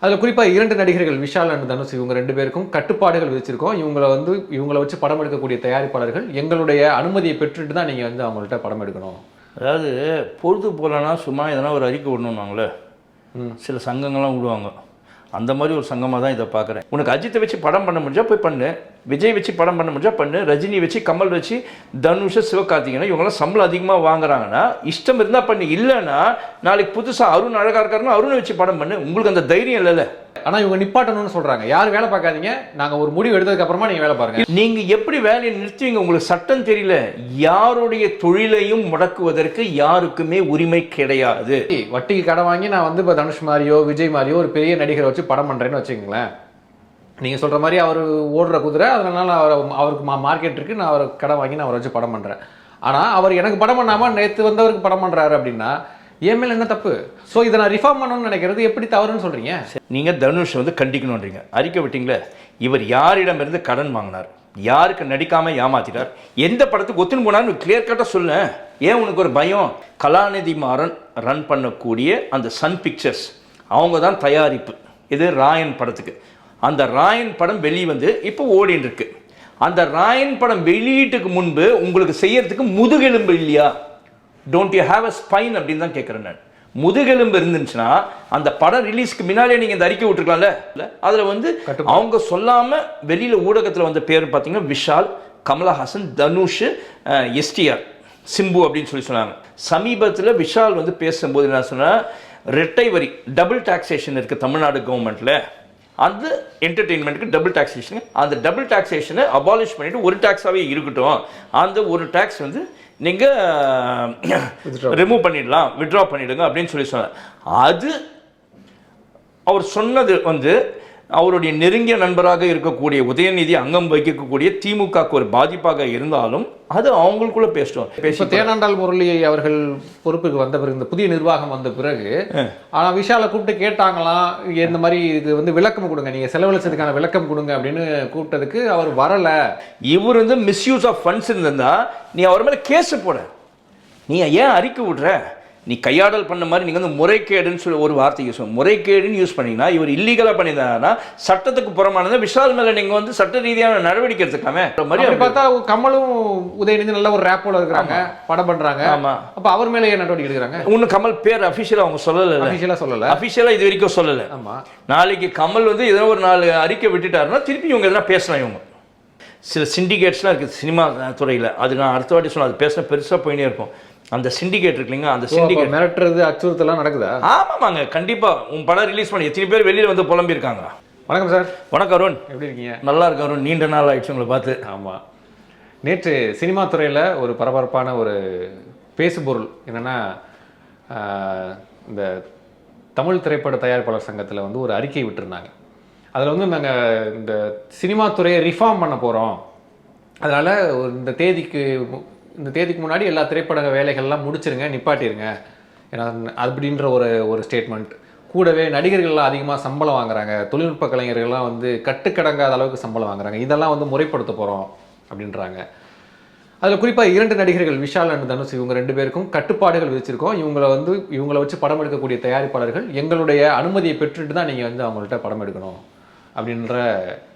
அதில் குறிப்பாக 2 நடிகர்கள் விஷால் அண்ட் தனுஷ் இவங்க 2 பேருக்கும் கட்டுப்பாடுகள் விதிச்சிருக்கோம். இவங்களை வச்சு படம் எடுக்கக்கூடிய தயாரிப்பாளர்கள் எங்களுடைய அனுமதியை பெற்றுட்டு தான் நீங்கள் வந்து அவங்கள்ட்ட படம் எடுக்கணும். அதாவது பொழுது போலனா சும்மா எதனா ஒரு அறிக்கை விடணுன்னாங்களே, சில சங்கங்கள்லாம் விடுவாங்க. அந்த மாதிரி ஒரு சங்கமாக தான் இதை பார்க்குறேன். உனக்கு அஜித்தை வச்சு படம் பண்ண முடிஞ்சால் போய் பண்ணு, விஜய் வச்சு படம் பண்ண முடிஞ்சால் பண்ணு, ரஜினி வச்சு, கமல் வச்சு, தனுஷ், சிவகார்த்திகேயன் இவங்கெல்லாம் சம்பளம் அதிகமாக வாங்குறாங்கன்னா இஷ்டம் இருந்தால் பண்ணு, இல்லைன்னா நாளைக்கு புதுசாக அருண் அழகாக இருக்காருன்னா அருணை வச்சு படம் பண்ணு. உங்களுக்கு அந்த தைரியம் இல்லைல்ல. ஆனால் இவங்க நிப்பாட்டணும்னு சொல்கிறாங்க. யாரும் வேலை பார்க்காதீங்க, நாங்கள் ஒரு முடிவு எடுத்ததுக்கு அப்புறமா நீங்கள் வேலை பாருங்க. நீங்கள் எப்படி வேலையை நிறுத்துவீங்க? உங்களுக்கு சட்டம் தெரியல. யாருடைய தொழிலையும் முடக்குவதற்கு யாருக்குமே உரிமை கிடையாது. வட்டிக்கு கடன் வாங்கி நான் வந்து இப்போ தனுஷ் மாதிரியோ விஜய் மாதிரியோ ஒரு பெரிய நடிகரை வச்சு படம் பண்ணுறேன்னு வச்சுக்கோங்களேன். நீங்கள் சொல்கிற மாதிரி அவர் ஓடுற குதிரை, அதனால அவருக்கு மார்க்கெட் இருக்குது, நான் அவரை கடன் வாங்கி நான் அவரை வச்சு படம் பண்ணுறேன். ஆனால் அவர் எனக்கு படம் பண்ணாமல் நேற்று வந்தவருக்கு படம் பண்ணுறாரு அப்படின்னா என் மேலே என்ன தப்பு? ஸோ இதை நான் ரிஃபார்ம் பண்ணணும்னு நினைக்கிறது எப்படி தவறுன்னு சொல்கிறீங்க? நீங்கள் தனுஷ் வந்து கண்டிக்கணுன்றீங்க, அறிக்கை விட்டீங்களே. இவர் யாரிடமிருந்து கடன் வாங்கினார், யாருக்கு நடிக்காமல் ஏமாத்திட்டார், எந்த படத்துக்கு ஒத்துன்னு போனார்னு கிளியர் கட்டாக சொல்ல. ஏன் உனக்கு ஒரு பயம்? கலாநிதி மாறன் ரன் பண்ணக்கூடிய அந்த சன் பிக்சர்ஸ் அவங்க தான் தயாரிப்பு இது ராயன் படத்துக்கு. அந்த ராயன் படம் வெளியே வந்து இப்போ ஓடின்னு இருக்கு. அந்த ராயன் படம் வெளியீட்டுக்கு முன்பு உங்களுக்கு செய்யறதுக்கு முதுகெலும்பு இல்லையா? Don't you have a spine அப்படின்னு தான் கேட்குறேன் நான். முதுகெலும்பு இருந்துச்சுன்னா அந்த படம் ரிலீஸ்க்கு முன்னாலே நீங்கள் இந்த அறிக்கை விட்டுருக்கலாம்ல. அதில் வந்து அவங்க சொல்லாமல் வெளியில் ஊடகத்தில் வந்த பேர் பார்த்தீங்கன்னா விஷால், கமலஹாசன், தனுஷ், எஸ்டிஆர், சிம்பு அப்படின்னு சொல்லி சொன்னாங்க. சமீபத்தில் விஷால் வந்து பேசும்போது என்ன சொன்னால், ரெட்டை வரி டபுள் டாக்ஸேஷன் இருக்குது தமிழ்நாடு கவர்மெண்ட்டில், அந்த என்டர்டெயின்மெண்ட்டுக்கு டபுள் டாக்ஸேஷன், அந்த டபுள் டாக்ஸேஷனை அபாலிஷ் பண்ணிவிட்டு ஒரு டாக்ஸாகவே இருக்கட்டும், அந்த ஒரு டாக்ஸ் வந்து நீங்கள் ரிமூவ் பண்ணிடலாம், வித்ட்ரா பண்ணிடுங்க அப்படின்னு சொல்லி சொன்னார். அது அவர் சொன்னது வந்து அவருடைய நெருங்கிய நண்பராக இருக்கக்கூடிய உதயநிதி அங்கம் வகிக்கக்கூடிய திமுகவுக்கு ஒரு பாதிப்பாக இருந்தாலும் அது அவங்களுக்குள்ள பேசிட்டோம். தேனாண்டாள் முரளி அவர்கள் பொறுப்புக்கு வந்த பிறகு, இந்த புதிய நிர்வாகம் வந்த பிறகு, ஆனால் விஷாலை கூப்பிட்டு கேட்டாங்களாம், இந்த மாதிரி இது வந்து விளக்கம் கொடுங்க, நீங்கள் செலவழிச்சதுக்கான விளக்கம் கொடுங்க அப்படின்னு கூப்பிட்டதுக்கு அவர் வரலை. இவர் வந்து மிஸ்யூஸ் ஆஃப் ஃபண்ட்ஸ் இருந்தா நீ அவர் மேலே கேஸ் போட, நீ ஏன் அறிக்கை விடுற? நீ கையாடல் பண்ண மாதிரி நீங்கள் வந்து முறைகேடுன்னு சொல்லி ஒரு வார்த்தை யூஸ் பண்ண, முறைகேடுன்னு யூஸ் பண்ணிங்கன்னா இவர் இல்லீகலாக பண்ணியிருந்தாங்கன்னா சட்டத்துக்கு புறமானது. விஷால் மேலே நீங்கள் வந்து சட்ட ரீதியான நடவடிக்கை எடுத்துக்காம மாதிரி பார்த்தா கமலும் உதயநிதி நல்ல ஒரு ரேப்போட இருக்கிறாங்க, படம் பண்ணுறாங்க. ஆமாம், அப்போ அவர் மேலே ஏன் நடவடிக்கை எடுக்கிறாங்க? இன்னும் கமல் பேர் அஃபிஷியலாக அவங்க சொல்லலை, அஃபிஷியலாக இது வரைக்கும் சொல்லலை. ஆமாம், நாளைக்கு கமல் வந்து ஏதோ ஒரு 4 அறிக்கை விட்டுட்டாருன்னா திருப்பி இவங்க எதனா பேசலாம். இவங்க சில சிண்டிகேட்ஸ்லாம் இருக்குது சினிமா துறையில், அது நான் அடுத்த வாட்டி சொன்னேன், அது பேசினா பெருசாக போயினே இருக்கும். அந்த சிண்டிகேட் இருக்கு இல்லைங்க, அந்த சிண்டிகேட் மிரட்டுறது, அச்சுறுத்தலாம் நடக்குதா? ஆமாமாங்க, கண்டிப்பாக. உன் படம் ரிலீஸ் பண்ணி எத்தனை பேர் வெளியில் வந்து புலம்பியிருக்காங்க. வணக்கம் சார். வணக்கம் அருண், எப்படி இருக்கீங்க? நல்லா இருக்கு அருண், நீண்ட நாள் ஆயிடுச்சு உங்களை பார்த்து. ஆமாம், நேற்று சினிமா துறையில் ஒரு பரபரப்பான ஒரு பேசுபொருள் என்னென்னா, இந்த தமிழ் திரைப்பட தயாரிப்பாளர் சங்கத்தில் வந்து ஒரு அறிக்கை விட்டுருந்தாங்க. அதில் வந்து நாங்கள் இந்த சினிமா துறையை ரிஃபார்ம் பண்ண போகிறோம், அதனால் இந்த தேதிக்கு முன்னாடி எல்லா திரைப்பட வேலைகள்லாம் முடிச்சிருங்க, நிப்பாட்டிருங்க ஏன்னா அப்படின்ற ஒரு ஸ்டேட்மெண்ட். கூடவே நடிகர்கள்லாம் அதிகமாக சம்பளம் வாங்குறாங்க, தொழில்நுட்ப கலைஞர்கள்லாம் வந்து கட்டுக்கடங்காத அளவுக்கு சம்பளம் வாங்குறாங்க, இதெல்லாம் வந்து முறைப்படுத்த போகிறோம் அப்படின்றாங்க. அதில் குறிப்பாக 2 நடிகர்கள் விஷால் அண்ட் தனுஷ் இவங்க 2 பேருக்கும் கட்டுப்பாடுகள் விதிச்சிருக்கோம். இவங்களை வச்சு படம் எடுக்கக்கூடிய தயாரிப்பாளர்கள் எங்களுடைய அனுமதியை பெற்றுட்டு தான் நீங்கள் வந்து அவங்கள்ட்ட படம் எடுக்கணும் அப்படின்ற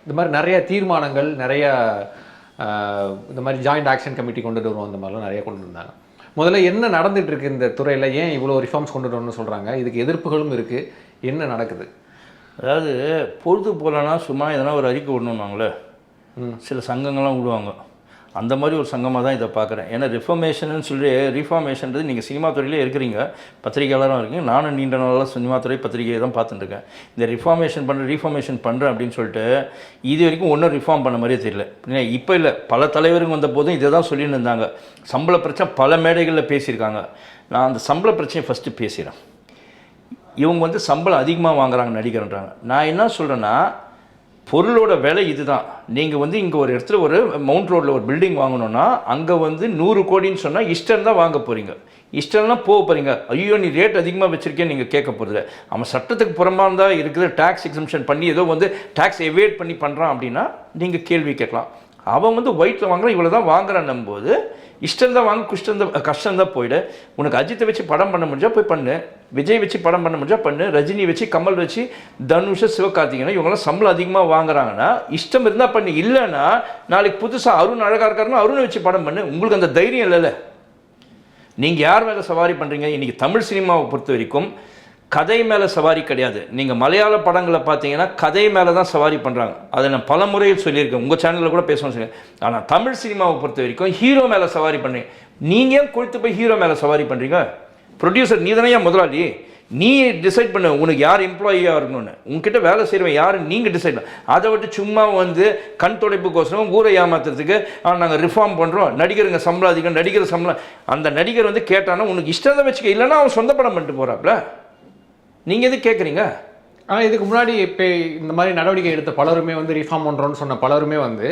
இந்த மாதிரி நிறைய தீர்மானங்கள், நிறைய இந்த மாதிரி ஜாயிண்ட் ஆக்ஷன் கமிட்டி கொண்டுட்டு வருவோம், அந்த மாதிரிலாம் நிறைய கொண்டு வந்தாங்க. முதல்ல என்ன நடந்துட்டு இருக்கு இந்த துறையில், ஏன் இவ்வளோ ரிஃபார்ம்ஸ் கொண்டு வரணும்னு சொல்கிறாங்க, இதுக்கு எதிர்ப்புகளும் இருக்குது, என்ன நடக்குது? அதாவது பொழுது போலனா சும்மா எதனா ஒரு அறிக்கை விடணுன்னாங்களே, சில சங்கங்கள்லாம் விடுவாங்க. அந்த மாதிரி ஒரு சங்கமாக தான் இதை பார்க்குறேன். ஏன்னா ரிஃபர்மேஷன் சொல்லி, ரிஃபார்மேஷன்றது நீங்கள் சினிமா துறையிலே இருக்கிறீங்க, பத்திரிகையாளராக இருக்கீங்க, நானும் நீண்ட நாளாக சினிமா துறை பத்திரிகையை தான் பார்த்துட்டுருக்கேன். இந்த ரீஃபார்மேஷன் பண்ணுறேன் அப்படின்னு சொல்லிட்டு இது வரைக்கும் ஒன்றும் ரிஃபார்ம் பண்ண மாதிரியே தெரியல. இப்போ இல்லை, பல தலைவருங்க வந்த போதும் இதை தான் சொல்லின்னு இருந்தாங்க. சம்பள பிரச்சனை பல மேடைகளில் பேசியிருக்காங்க. நான் அந்த சம்பள பிரச்சனையை ஃபஸ்ட்டு பேசுகிறேன். இவங்க வந்து சம்பளம் அதிகமாக வாங்குறாங்க நடிகர்ன்றாங்க. நான் என்ன சொல்கிறேன்னா, பொருளோட விலை இதுதான். நீங்கள் வந்து இங்கே ஒரு இடத்துல ஒரு மவுண்ட் ரோட்டில் ஒரு பில்டிங் வாங்கணுன்னா அங்கே வந்து 100 கோடின்னு சொன்னால் இஷ்டம் தான் வாங்க போகிறீங்க, இஷ்டம்லாம் போக போகிறீங்க. ஐயோ நீ ரேட் அதிகமாக வச்சுருக்கேன்னு நீங்கள் கேட்க போகிறது. அவன் சட்டத்துக்கு புறமாக தான் இருக்குது, டேக்ஸ் எக்ஸம்ஷன் பண்ணி ஏதோ வந்து டேக்ஸ் எவேட் பண்ணி பண்ணுறான் அப்படின்னா நீங்கள் கேள்வி கேட்கலாம். அவன் வந்து ஒயிட்டில் வாங்குறான், இவ்வளோ தான் வாங்குறான்னும் போது இஷ்டம் தான் வாங்க, கஷ்டம் தான் போயிடு. உனக்கு அஜித்தை வச்சு படம் பண்ண முடிஞ்சால் போய் பண்ணு, விஜய் வச்சு படம் பண்ண முடிஞ்சா பண்ணு, ரஜினி வச்சு, கமல் வச்சு, தனுஷ், சிவகார்த்திகேயன் இவங்கெல்லாம் சம்பளம் அதிகமாக வாங்குறாங்கன்னா இஷ்டம் இருந்தால் பண்ணு, இல்லைன்னா நாளைக்கு புதுசாக அருண் அழகாக இருக்காருன்னா அருணை வச்சு படம் பண்ணு. உங்களுக்கு அந்த தைரியம் இல்லைல்ல. நீங்கள் யார் மேலே சவாரி பண்ணுறீங்க? இன்றைக்கி தமிழ் சினிமாவை பொறுத்த வரைக்கும் கதை மேலே சவாரி கிடையாது. நீங்கள் மலையாள படங்களை பார்த்தீங்கன்னா கதை மேலே தான் சவாரி பண்ணுறாங்க. அதை நான் பல முறையில் சொல்லியிருக்கேன், உங்கள் சேனலில் கூட பேசணும்னு சொல்லி. ஆனால் தமிழ் சினிமாவை பொறுத்த வரைக்கும் ஹீரோ மேலே சவாரி பண்ணுறீங்க. நீங்கள் ஏன் கொழுத்து போய் ஹீரோ மேலே சவாரி பண்ணுறீங்க? ப்ரொடியூசர் நீ தானே முதலாளி, நீ டிசைட் பண்ணு உனக்கு யார் எம்ப்ளாயியாக இருக்கணும்னு. உங்ககிட்ட வேலை செய்கிறவன் யார் நீங்கள் டிசைட் பண்ண. அதை விட்டு சும்மா வந்து கண் துடைப்புக்கோசரம் ஊரை ஏமாத்துறதுக்கு நாங்கள் ரிஃபார்ம் பண்ணுறோம், நடிகருங்க சம்பளம் அதிகம், நடிகர் சம்பளம். அந்த நடிகர் வந்து கேட்டானா உனக்கு இஷ்டம் தான் வச்சுக்க, இல்லைன்னா அவன் சொந்த படம் பண்ணிட்டு போகிறாப்ல. நீங்கள் எது கேட்குறீங்க? ஆனால் இதுக்கு முன்னாடி இப்போ இந்த மாதிரி நடவடிக்கை எடுத்த பலருமே வந்து ரிஃபார்ம் பண்ணுறோன்னு சொன்ன பலருமே வந்து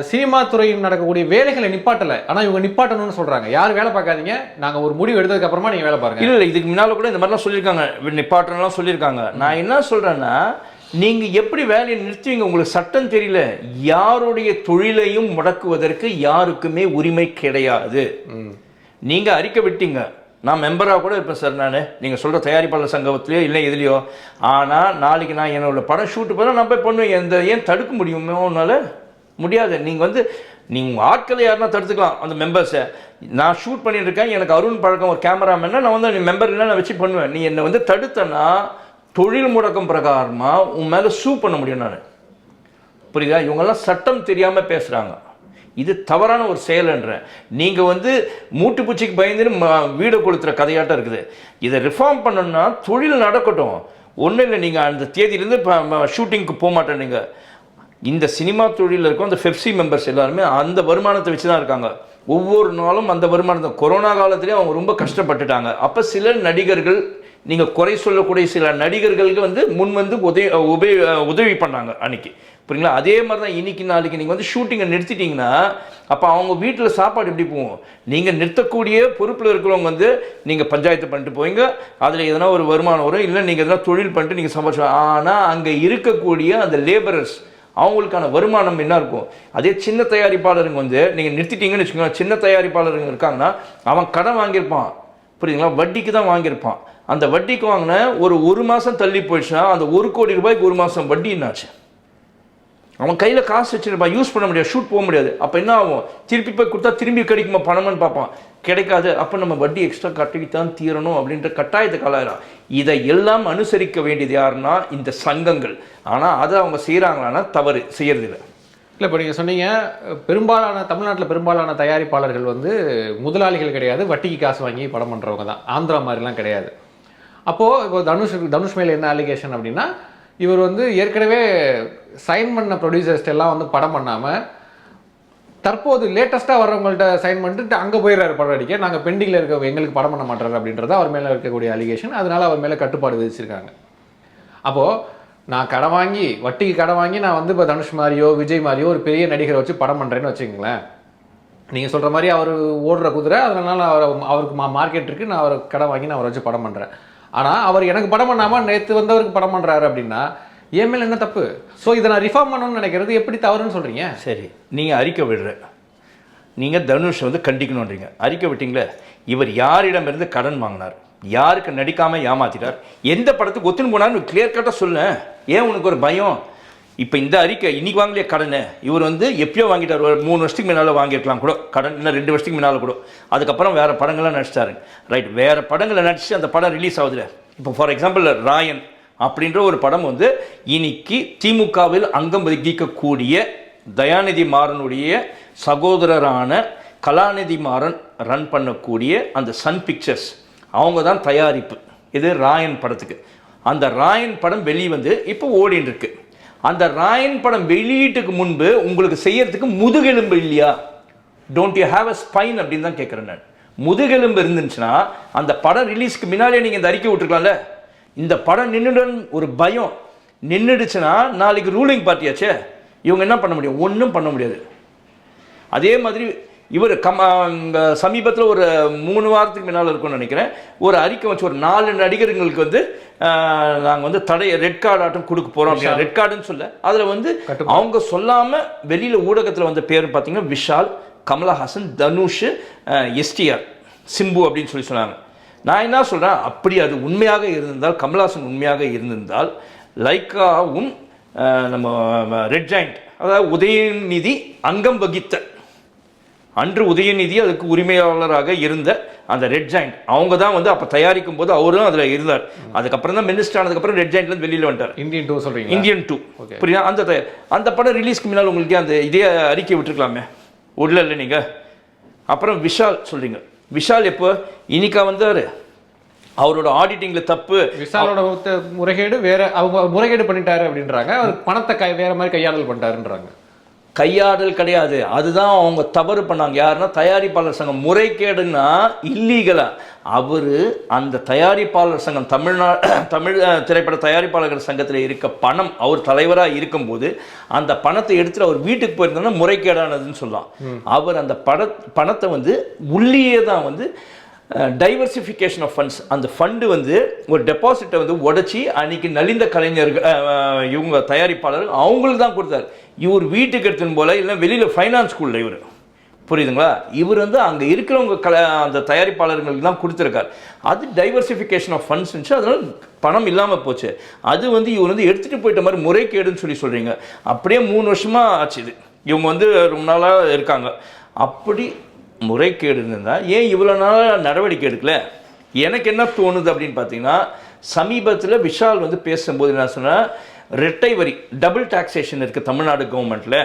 சினிமா துறையில் நடக்கக்கூடிய வேலைகளை நிப்பாட்டலை. ஆனால் இவங்க நிப்பாட்டணும்னு சொல்கிறாங்க. யாரும் வேலை பார்க்காதீங்க, நாங்கள் ஒரு முடிவு எடுத்ததுக்கு அப்புறமா நீங்கள் வேலை பாருங்க. இல்லை, இதுக்கு முன்னால் கூட இந்த மாதிரிலாம் சொல்லியிருக்காங்க, நிப்பாட்டணும்லாம் சொல்லியிருக்காங்க. நான் என்ன சொல்கிறேன்னா, நீங்கள் எப்படி வேலையை நிறுத்துவீங்க? உங்களுக்கு சட்டம் தெரியல. யாருடைய தொழிலையும் முடக்குவதற்கு யாருக்குமே உரிமை கிடையாது. நீங்கள் அறிக்கை விட்டீங்க, நான் மெம்பராக கூட இருப்பேன் சார், நான் நீங்கள் சொல்கிற தயாரிப்பாளர் சங்கத்திலையோ இல்லை எதுலையோ. ஆனால் நாளைக்கு நான் என்னோட படம் ஷூட்டு போனால் நான் போய் பண்ணுவேன். ஏன் தடுக்க முடியுமோனால முடியாது. நீங்கள் வந்து நீங்கள் ஆட்களை யாருன்னா தடுத்துக்கலாம், அந்த மெம்பர்ஸை. நான் ஷூட் பண்ணிட்டு இருக்கேன், எனக்கு அருண் பழக்கம் ஒரு கேமராமேன்னா நான் வந்து நீ மெம்பர் இல்லை நான் வச்சு பண்ணுவேன். நீ என்னை வந்து தடுத்தனா தொழில் முடக்கம் பிரகாரமாக உன் மேலே சூ பண்ண முடியும் நான். புரியுதா? இவங்கெல்லாம் சட்டம் தெரியாமல் பேசுகிறாங்க. இது தவறான ஒரு செயல்ன்ற. நீங்கள் வந்து மூட்டு பூச்சிக்கு பயந்துன்னு வீடு கொளுத்துற கதையாட்டம் இருக்குது. இதை ரிஃபார்ம் பண்ணணும்னா தொழில் நடக்கட்டும். ஒன்றும் இல்லை, நீங்கள் அந்த தேதியிலேருந்து ஷூட்டிங்க்கு போக மாட்டேன். நீங்கள் இந்த சினிமா தொழிலில் இருக்கும் அந்த பெப்சி மெம்பர்ஸ் எல்லாருமே அந்த வருமானத்தை வச்சு தான் இருக்காங்க. ஒவ்வொரு நாளும் அந்த வருமானத்தை. கொரோனா காலத்துலேயே அவங்க ரொம்ப கஷ்டப்பட்டுட்டாங்க. அப்போ சில நடிகர்கள், நீங்கள் குறை சொல்லக்கூடிய சில நடிகர்களுக்கு வந்து முன் வந்து உதவி பண்ணாங்க அன்னைக்கு. புரியுங்களா? அதே மாதிரி தான் இன்னைக்கு நாளைக்கு நீங்கள் வந்து ஷூட்டிங்கை நிறுத்திட்டீங்கன்னா அப்போ அவங்க வீட்டில் சாப்பாடு எப்படி போகும்? நீங்கள் நிறுத்தக்கூடிய பொறுப்பில் இருக்கிறவங்க வந்து நீங்கள் பஞ்சாயத்து பண்ணிட்டு போவீங்க, அதில் எதனா ஒரு வருமானம் வரும், இல்லை நீங்கள் எதனா தொழில் பண்ணிட்டு நீங்கள் சம்பாதிச்சு. ஆனால் அங்கே இருக்கக்கூடிய அந்த லேபரர்ஸ் அவங்களுக்கான வருமானம் என்ன இருக்கும்? அதே சின்ன தயாரிப்பாளருங்க வந்து நீங்கள் நிறுத்திட்டீங்கன்னு வச்சுக்கோங்க, சின்ன தயாரிப்பாளருங்க இருக்காங்கன்னா அவன் கடன் வாங்கியிருப்பான், புரியுதுங்களா? வட்டிக்கு தான் வாங்கியிருப்பான். அந்த வட்டிக்கு வாங்கின ஒரு மாதம் தள்ளி போயிடுச்சுன்னா அந்த 1 கோடி ரூபாய்க்கு 1 மாதம் வட்டி என்னாச்சு? அவன் கையில் காசு வச்சுருப்பான், யூஸ் பண்ண முடியாது, ஷூட் போக முடியாது. அப்போ என்ன ஆகும்? திருப்பி போய் கொடுத்தா திரும்பி கிடைக்குமா பணம்னு பார்ப்பான், கிடைக்காது. அப்போ நம்ம வட்டி எக்ஸ்ட்ரா கட்டித்தான் தீரணும் அப்படின்ற கட்டாயத்தை கலாயிரம். இதை எல்லாம் அனுசரிக்க வேண்டியது யாருன்னா இந்த சங்கங்கள். ஆனால் அதை அவங்க செய்கிறாங்களான்னா தவறு, செய்யறதில்லை. இல்லை, இப்போ நீங்கள் சொன்னீங்க பெரும்பாலான தமிழ்நாட்டில் பெரும்பாலான தயாரிப்பாளர்கள் வந்து முதலாளிகள் கிடையாது, வட்டிக்கு காசு வாங்கி படம் பண்ணுறவங்க தான். ஆந்திரா மாதிரிலாம் கிடையாது. அப்போது இப்போ தனுஷ் மேலே என்ன அலிகேஷன் அப்படின்னா, இவர் வந்து ஏற்கனவே சைன் பண்ண ப்ரொடியூசர்ஸ்ட் எல்லாம் வந்து படம் பண்ணாமல் தற்போது லேட்டஸ்ட்டாக வர்றவங்கள்ட்ட சைன் பண்ணிட்டு அங்கே போயிடுறாரு படம் அடிக்க. நாங்கள் பெண்டிங்கில் இருக்க எங்களுக்கு படம் பண்ண மாட்டாரு அப்படின்றது அவர் மேலே இருக்கக்கூடிய அலிகேஷன். அதனால் அவர் மேலே கட்டுப்பாடு விதிச்சிருக்காங்க. அப்போது நான் கடன் வாங்கி, வட்டிக்கு கடன் வாங்கி நான் வந்து இப்போ தனுஷ் மாதிரியோ விஜய் மாதிரியோ ஒரு பெரிய நடிகரை வச்சு படம் பண்ணுறேன்னு வச்சுக்கங்களேன். நீங்கள் சொல்கிற மாதிரி அவர் ஓடுற குதிரை, அதனால அவருக்கு மார்க்கெட் இருக்குது, நான் அவர் கடன் வாங்கி நான் அவரை வச்சு படம் பண்ணுறேன். ஆனால் அவர் எனக்கு படம் பண்ணாமல் நேற்று வந்தவருக்கு படம் பண்ணுறாரு அப்படின்னா என் மேலே என்ன தப்பு? ஸோ இதை நான் ரிஃபார்ம் பண்ணணும்னு நினைக்கிறது எப்படி தவறுன்னு சொல்கிறீங்க? சரி, நீங்கள் அறிக்கை விடுற, நீங்கள் தனுஷ் வந்து கண்டிக்கணுன்றீங்க. அறிக்கை விட்டீங்களே, இவர் யாரிடமிருந்து கடன் வாங்கினார், யாருக்கு நடிக்காமல் ஏமாத்திட்டார், எந்த படத்துக்கு ஒத்துன்னு போனார்னு கிளியர் கட்டாக சொல்ல. ஏன் உனக்கு ஒரு பயம்? இப்போ இந்த அறிக்கை இன்னைக்கு வாங்கலையே கடனை, இவர் வந்து எப்பயோ வாங்கிட்டார், ஒரு 3 வருஷத்துக்கு முன்னால் வாங்கியிருக்கலாம் கூட கடன், இல்லை 2 வருஷத்துக்கு முன்னால் கூட. அதுக்கப்புறம் வேறு படங்கள்லாம் நடிச்சிட்டாரு. ரைட், வேறு படங்களை நடிச்சு அந்த படம் ரிலீஸ் ஆகுதுல. இப்போ ஃபார் எக்ஸாம்பிள் ராயன் அப்படின்ற ஒரு படம் வந்து இன்னைக்கு திமுகவில் அங்கம் வகிக்கக்கூடிய தயாநிதி மாறனுடைய சகோதரரான கலாநிதி மாறன் ரன் பண்ணக்கூடிய அந்த சன் பிக்சர்ஸ் அவங்க தான் தயாரிப்பு இது ராயன் படத்துக்கு. அந்த ராயன் படம் வெளியே வந்து இப்போ ஓடின்னு இருக்கு. அந்த ராயன் படம் வெளியீட்டுக்கு முன்பு உங்களுக்கு செய்யறதுக்கு முதுகெலும்பு இல்லையா? Don't you have a spine அப்படின்னு தான் கேட்குறேன் நான். முதுகெலும்பு இருந்துச்சுன்னா அந்த படம் ரிலீஸ்க்கு முன்னாலே நீங்கள் இந்த அறிக்கை விட்டுருக்கலாம்ல. இந்த படம் நின்றுடன் ஒரு பயம் நின்றுடுச்சுன்னா நாளைக்கு ரூலிங் பார்ட்டியாச்சே, இவங்க என்ன பண்ண முடியும்? ஒன்றும் பண்ண முடியாது. அதே மாதிரி இவர் சமீபத்தில் ஒரு 3 வாரத்துக்கு முன்னால் இருக்கும்னு நினைக்கிறேன், ஒரு அறிக்கை வச்சு ஒரு 4 நடிகர்களுக்கு வந்து நாங்கள் வந்து ரெட் கார்டு ஆட்டம் கொடுக்க போகிறோம் அப்படின்னா, ரெட் கார்டுன்னு சொல்ல, அதில் வந்து அவங்க சொல்லாமல் வெளியில் ஊடகத்தில் வந்த பேர் பார்த்தீங்கன்னா விஷால், கமலஹாசன், தனுஷ், எஸ்டிஆர், சிம்பு அப்படின்னு சொல்லி சொன்னாங்க. நான் என்ன சொல்கிறேன், அப்படி அது உண்மையாக இருந்திருந்தால், கமல்ஹாசன் உண்மையாக இருந்திருந்தால், லைக்காவும் நம்ம ரெட் ஜாயிண்ட், அதாவது உதயநிதி அங்கம் வகித்த, அன்று உதயநிதி அதுக்கு உரிமையாளராக இருந்த அந்த ரெட் ஜாயிண்ட், அவங்க தான் வந்து அப்போ தயாரிக்கும் போது அவரும் அதில் இருந்தார். அதுக்கப்புறம் தான் மினிஸ்டர் ஆனதுக்கப்புறம் ரெட் ஜாயிண்ட்லேருந்து வெளியில் வந்துட்டார். இந்தியன் 2 சொல்கிறீங்க? இந்தியன் 2 புரியுதா? அந்த படம் ரிலீஸ்க்கு முன்னால் உங்களுக்கு அந்த இதே அறிக்கை விட்டுருக்கலாமே, உள்ள இல்லை நீங்கள். அப்புறம் விஷால் சொல்கிறீங்க, விஷால் எப்போ இன்னைக்கா வந்தார், அவரோட ஆடிட்டிங்கில் தப்பு, விஷாலோட முறைகேடு வேற, அவங்க முறைகேடு பண்ணிட்டாரு அப்படின்றாங்க, அவர் பணத்தை வேற மாதிரி கையாடல் பண்ணிட்டாருன்றாங்க. கையாடல் கிடையாது, அதுதான் அவங்க தவறு பண்ணாங்க. யாருன்னா தயாரிப்பாளர் சங்கம். முறைகேடுன்னா இல்லீகலா, அவர் அந்த தயாரிப்பாளர் சங்கம் தமிழ் திரைப்பட தயாரிப்பாளர்கள் சங்கத்தில் இருக்க பணம், அவர் தலைவராக இருக்கும்போது அந்த பணத்தை எடுத்துட்டு அவர் வீட்டுக்கு போயிருந்தோன்னா முறைகேடானதுன்னு சொல்லலாம். அவர் அந்த பணத்தை வந்து உள்ளியே தான் வந்து டைவர்சிஃபிகேஷன் ஆஃப் ஃபண்ட்ஸ், அந்த ஃபண்டு வந்து ஒரு டெபாசிட்டை வந்து உடச்சி அன்னைக்கு நலிந்த கலைஞர்கள் இவங்க தயாரிப்பாளர் அவங்களுக்கு தான் கொடுத்தார். இவர் வீட்டுக்கு எடுத்துன்னு போல, இல்லை வெளியில் ஃபைனான்ஸ் ஸ்கூலில் இவர், புரியுதுங்களா? இவர் வந்து அங்கே இருக்கிறவங்க அந்த தயாரிப்பாளர்களுக்கு தான் கொடுத்துருக்கார். அது டைவர்சிஃபிகேஷன் ஆஃப் ஃபண்ட்ஸ் இருந்துச்சு, அதனால் பணம் இல்லாமல் போச்சு. அது வந்து இவர் வந்து எடுத்துகிட்டு போயிட்ட மாதிரி முறைகேடுன்னு சொல்கிறீங்க. அப்படியே 3 வருஷமாக ஆச்சு இது, இவங்க வந்து ரொம்ப நாளாக இருக்காங்க. அப்படி முறைகேடு இருந்தால் ஏன் இவ்வளோ நாள் நடவடிக்கை எடுக்கல? எனக்கு என்ன தோணுது அப்படின்னு பார்த்தீங்கன்னா, சமீபத்தில் விஷால் வந்து பேசும்போது என்ன சொன்னால், ரெட்டை வரி, டபுள் டாக்ஸேஷன் இருக்குது தமிழ்நாடு கவர்மெண்ட்டில்,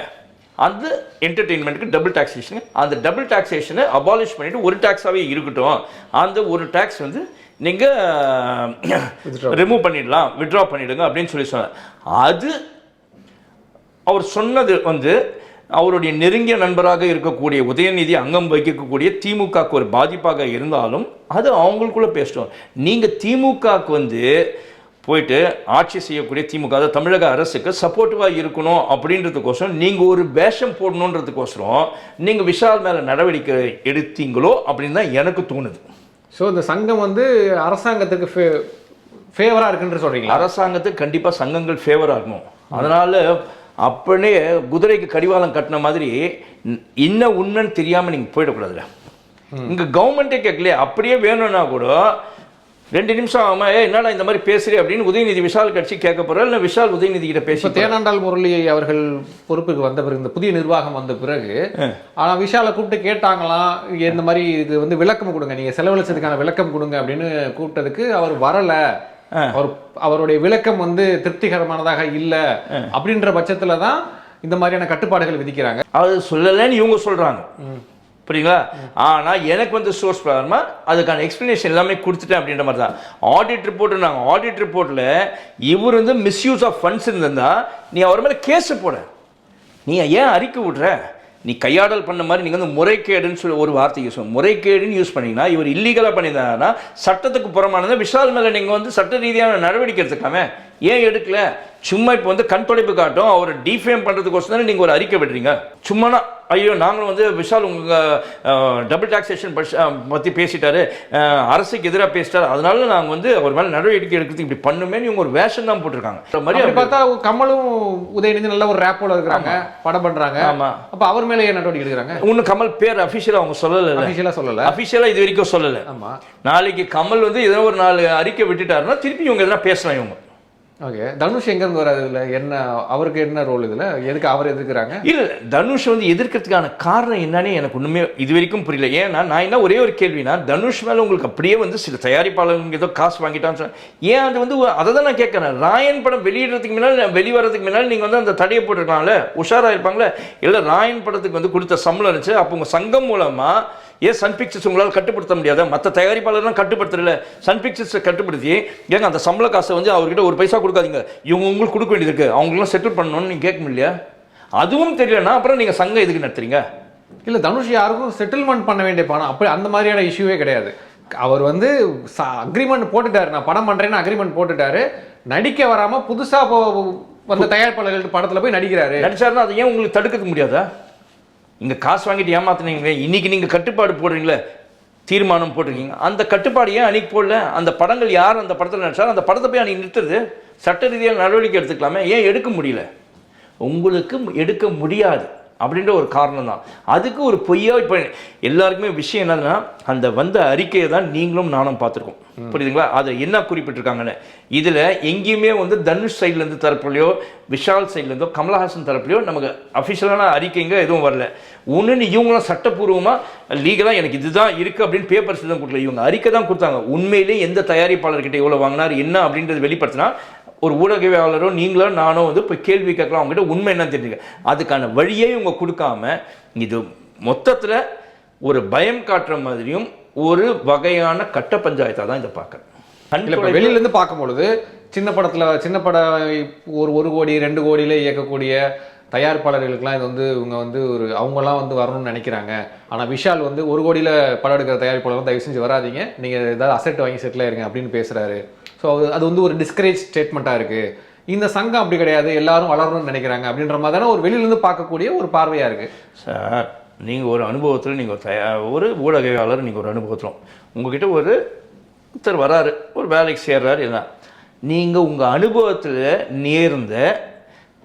அந்த என்டர்டெயின்மெண்ட்டுக்கு டபுள் டாக்ஸேஷன், அந்த டபுள் டாக்ஸேஷனை அபாலிஷ் பண்ணிவிட்டு ஒரு டேக்ஸாகவே இருக்கட்டும், அந்த ஒரு டேக்ஸ் வந்து நீங்கள் ரிமூவ் பண்ணிடலாம், வித்ட்ரா பண்ணிவிடுங்க அப்படின்னு சொல்லி சொன்னார். அது அவர் சொன்னது வந்து அவருடைய நெருங்கிய நண்பராக இருக்கக்கூடிய உதயநிதி அங்கம் வகிக்கக்கூடிய திமுகவுக்கு ஒரு பாதிப்பாக இருந்தாலும் அது அவங்களுக்குள்ளே பேசிட்டோம். நீங்கள் திமுகவுக்கு வந்து போயிட்டு ஆட்சி செய்யக்கூடிய திமுக, அதாவது தமிழக அரசுக்கு சப்போர்ட்டிவாக இருக்கணும் அப்படின்றதுக்கோசரம் நீங்கள் ஒரு வேஷம் போடணுன்றதுக்கோசரம் நீங்கள் விஷால் மேலே நடவடிக்கை எடுத்தீங்களோ அப்படின்னு தான் எனக்கு தோணுது. ஸோ இந்த சங்கம் வந்து அரசாங்கத்துக்கு ஃபேவராக இருக்குன்னு சொல்கிறீங்களா? அரசாங்கத்துக்கு கண்டிப்பாக சங்கங்கள் ஃபேவராக இருக்கணும். அதனால் அப்படியே குதிரைக்கு கடிவாளம் கட்டின மாதிரி என்ன உண்மைன்னு தெரியாமல் நீங்கள் போயிடக்கூடாதுல்ல. இங்கே கவர்மெண்ட்டே கேட்கலையே, அப்படியே வேணும்னா கூட 2 நிமிஷம் ஆகாம என்னடா இந்த மாதிரி பேசுகிறேன் அப்படின்னு உதயநிதி விஷால் கட்சி கேட்க போகிறோம், இல்லை விஷால் உதயநிதி கிட்ட பேசி. தேனாண்டாள் முரளி அவர்கள் பொறுப்புக்கு வந்த பிறகு, இந்த புதிய நிர்வாகம் வந்த பிறகு, ஆனால் விஷாலை கூப்பிட்டு கேட்டாங்களாம், இந்த மாதிரி இது வந்து விளக்கம் கொடுங்க, நீங்கள் செலவழிச்சதுக்கான விளக்கம் கொடுங்க அப்படின்னு கூப்பிட்டதுக்கு அவர் வரலை. அவருடைய விளக்கம் வந்து திருப்திகரமானதாக இல்லை அப்படின்ற பட்சத்துல தான் இந்த மாதிரியான கட்டுப்பாடுகள் விதிக்கிறாங்க. அது சொல்லலைன்னு இவங்க சொல்றாங்க, புரியுங்களா? ஆனால் எனக்கு வந்து சோர்ஸ் பிரகாரமாக அதுக்கான எக்ஸ்ப்ளனேஷன் எல்லாமே கொடுத்துட்டேன் அப்படின்ற மாதிரி தான். ஆடிட் ரிப்போர்ட் நாங்கள் ஆடிட் ரிப்போர்ட்டில் இவர் வந்து மிஸ்யூஸ் ஆஃப் ஃபண்ட்ஸ் இருந்திருந்தா நீ அவர் மேலே கேஸ் போட, நீ ஏன் அறிக்கை விடுற? நீ கையாடல் பண்ண மாதிரி நீங்கள் வந்து முறைகேடுன்னு சொல்லி ஒரு வார்த்தை யூஸ் பண்ண, முறைகேடுன்னு யூஸ் பண்ணிங்கன்னா இவர் இல்லீகலாக பண்ணியிருந்தாங்கன்னா சட்டத்துக்கு புறமானதை விஷால் மேலே நீங்கள் வந்து சட்ட ரீதியான நடவடிக்கை எடுத்துக்கலாமே, ஏன் எடுக்கல? சும்மா இப்போ வந்து கண் தொடைப்பு காட்டும் அவரை டிஃபேம் பண்ணுறதுக்கோசம் தானே நீங்கள் ஒரு அறிக்கை விடுறீங்க. சும்மானா ஐயோ நாங்களும் வந்து விஷால் உங்கள் டபுள் டாக்ஸேஷன் பற்றி பேசிட்டாரு, அரசுக்கு எதிராக பேசிட்டாரு, அதனால நாங்கள் வந்து அவர் மேலே நடவடிக்கை எடுக்கிறதுக்கு இப்படி பண்ணுமே இவங்க ஒரு வேஷம் தான் போட்டிருக்காங்க. மாதிரி பார்த்தா கமலும் உதயநிதி நல்ல ஒரு ரேப்போட இருக்கிறாங்க, படம் பண்ணுறாங்க. ஆமாம், அப்போ அவர் மேலே ஏன் நடவடிக்கை எடுக்கிறாங்க? இன்னும் கமல் பேர் அஃபிஷியலாக அவங்க சொல்லலை, அஃபிஷியலாக இது வரைக்கும் சொல்லலை. ஆமாம், நாளைக்கு கமல் வந்து எதனா ஒரு 4 அறிக்கை விட்டுட்டாருன்னா திருப்பி இவங்க எதனா பேசலாம் இவங்க. ஓகே, தனுஷ் எங்கேருந்து வராது இதில்? என்ன அவருக்கு என்ன ரோல் இதில்? எதுக்கு அவர் எதிர்க்கிறாங்க? இல்லை, தனுஷ் வந்து எதிர்க்கிறதுக்கான காரணம் என்னன்னு எனக்கு ஒன்றுமே இது வரைக்கும் புரியல. ஏன்னா நான் என்ன ஒரே ஒரு கேள்வினா, தனுஷ் மேலே உங்களுக்கு அப்படியே வந்து சில தயாரிப்பாளர்கள் ஏதோ காசு வாங்கிட்டான்னு சொன்னேன், ஏன் அது வந்து அதை தான் நான் கேட்குறேன். ராயன் படம் வெளியிடுறதுக்கு முன்னால் வெளிவரதுக்கு முன்னால் நீங்கள் வந்து அந்த தடையை போட்டிருக்கலாம்ல, உஷாராக இருப்பாங்களே. இல்லை, ராயன் படத்துக்கு வந்து கொடுத்த சம்பளம் இருந்துச்சு, அப்போ உங்கள் சங்கம் மூலமாக ஏன் சன் பிக்சர்ஸ் உங்களால் கட்டுப்படுத்த முடியாத? மற்ற தயாரிப்பாளர்லாம் கட்டுப்படுத்தல, சன் பிக்சர்ஸை கட்டுப்படுத்தி ஏங்க அந்த சம்பள காசை வந்து அவர்கிட்ட ஒரு பைசா கொடுக்காதீங்க, இவங்க உங்களுக்கு கொடுக்க வேண்டியது இருக்குது, அவங்களாம் செட்டில் பண்ணணும்னு நீங்கள் கேட்க முடியலையா? அதுவும் தெரியலன்னா அப்புறம் நீங்கள் சங்கம் எதுக்கு நடத்துறீங்க? இல்லை, தனுஷ் யாருக்கும் செட்டில்மெண்ட் பண்ண வேண்டிய பணம் அப்படி அந்த மாதிரியான இஷ்யூவே கிடையாது. அவர் வந்து அக்ரிமெண்ட் போட்டுட்டாரு, நான் படம் பண்ணுறேன்னு அக்ரிமெண்ட் போட்டுட்டாரு, நடிக்க வராமல் புதுசாக வந்த தயாரிப்பாளர்கள் படத்தில் போய் நடிச்சாருன்னா அதை ஏன் உங்களுக்கு தடுக்க முடியாதா? இங்கே காசு வாங்கிட்டு ஏமாத்தினீங்க, இன்னைக்கு நீங்கள் கட்டுப்பாடு போடுறீங்களே, தீர்மானம் போட்டிருக்கீங்க, அந்த கட்டுப்பாடு ஏன் அன்னைக்கு போடல? அந்த படங்கள் யார் அந்த படத்தில் நடிச்சாலும் அந்த படத்தை போய் அன்னைக்கு நிறுத்துறது, சட்ட ரீதியாக நடவடிக்கை எடுத்துக்கலாமே, ஏன் எடுக்க முடியல? உங்களுக்கு எடுக்க முடியாது. அப்படின்ற ஒரு காரணம் தான். அதுக்கு ஒரு பொய்யா இப்போ எல்லாருக்குமே விஷயம் என்னதுன்னா, அந்த வந்த அறிக்கையை தான் நீங்களும் நானும் பார்த்துருக்கோம். புரியுதுங்களா? அதை என்ன குறிப்பிட்டிருக்காங்கன்னு இதில் எங்கேயுமே வந்து தனுஷ் சைட்லேருந்து தரப்புலையோ விஷால் சைட்லேருந்தோ கமலஹாசன் தரப்புலையோ நமக்கு அஃபிஷியலான அறிக்கைங்க எதுவும் வரல. ஒன்று இவங்களும் சட்டப்பூர்வமாக லீகலாக எனக்கு இதுதான் இருக்குது அப்படின்னு பேப்பர்ஸ் தான் கொடுக்கல, இவங்க அறிக்கை தான் கொடுத்தாங்க. உண்மையிலே எந்த தயாரிப்பாளர்கிட்ட எவ்வளோ வாங்கினார் என்ன அப்படின்றது வெளிப்படுத்தினா ஒரு ஊடகவியாளரோ நீங்களோ நானோ வந்து போய் கேள்வி கேட்கலாம், அவங்ககிட்ட உண்மை என்னன்னு தெரிஞ்சுக்க. அதுக்கான வழியே இவங்க கொடுக்காம இது மொத்தத்தில் ஒரு பயம் காட்டுற மாதிரியும் ஒரு வகையான கட்ட பஞ்சாயத்தாக தான் இதை பார்க்குறேன். வெளியிலேருந்து பார்க்கும்பொழுது சின்ன பட ஒரு கோடி 2 கோடியில இயக்கக்கூடிய தயாரிப்பாளர்களுக்கெல்லாம் இது வந்து இவங்க வந்து அவங்கெல்லாம் வந்து வரணும்னு நினைக்கிறாங்க. ஆனால் விஷால் வந்து 1 கோடியில் படம் எடுக்கிற தயாரிப்பாளர்கள் தயவு செஞ்சு வராதிங்க, நீங்கள் ஏதாவது அசெட் வாங்கி செட்டில் ஆயிருங்க அப்படின்னு பேசுகிறாரு. ஸோ அது வந்து ஒரு டிஸ்கரேஜ் ஸ்டேட்மெண்ட்டாக இருக்குது. இந்த சங்கம் அப்படி கிடையாது, எல்லாரும் வளரணும்னு நினைக்கிறாங்க அப்படின்ற மாதிரியான ஒரு வெளியிலேருந்து பார்க்கக்கூடிய ஒரு பார்வையாக இருக்குது. சார், நீங்கள் ஒரு அனுபவத்தில் நீங்கள் ஒரு ஊடகவியாளர், நீங்கள் ஒரு அனுபவத்தில் உங்ககிட்ட ஒருத்தர் வராரு, ஒரு வேலைக்கு சேர்றாரு, இல்லை நீங்கள் உங்கள் அனுபவத்தில் நேர்ந்த